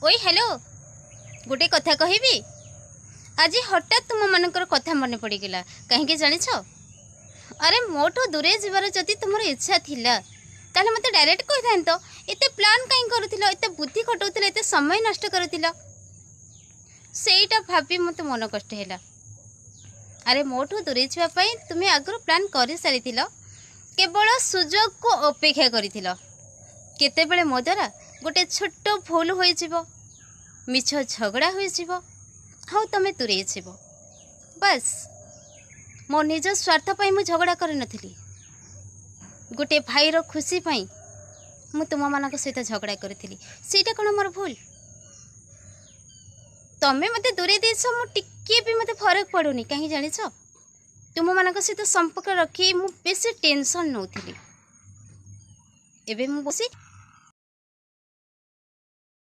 ओई हेलो गोटे कथा कहबी। आज हठात तुम मानकर कथा मन पड़गला कहीं जानिछ। अरे मोठू दूरे जीवार जदि तुम इच्छा थिला ताले मते डायरेक्ट कहि थांतो। एते प्लान कहीं करूथिलो, एते बुद्धि खटौथिलो, एते समय नष्ट करूथिलो, सेईटा भाबी मते मन कष्ट हैला। अरे मोठू दूरे छिवा पई तुमे आगु प्लान करि सारिथिलो, केवल सुजोग को अपेक्षा करिथिलो। केतेबेले मो द्वारा गोटे छोट भूल होई जिवो, मिछ झगड़ा होई जिवो, हाउ तमे दूरे छिवो। बस मो निज स्वार्थ पई मु झगड़ा कर नथिली, गोटे भाईर खुशी पई मु तुम मानक सहित झगड़ा करथिली। सेटा कोन मोर भूल? तमे मते दूरे देछ, मु टिके भी मते फरक पड़ुनी। कहीं जानिछ तुम मानक सहित संपर्क रखी मु बेसी टेंशन नौथिली। एबे मु बसी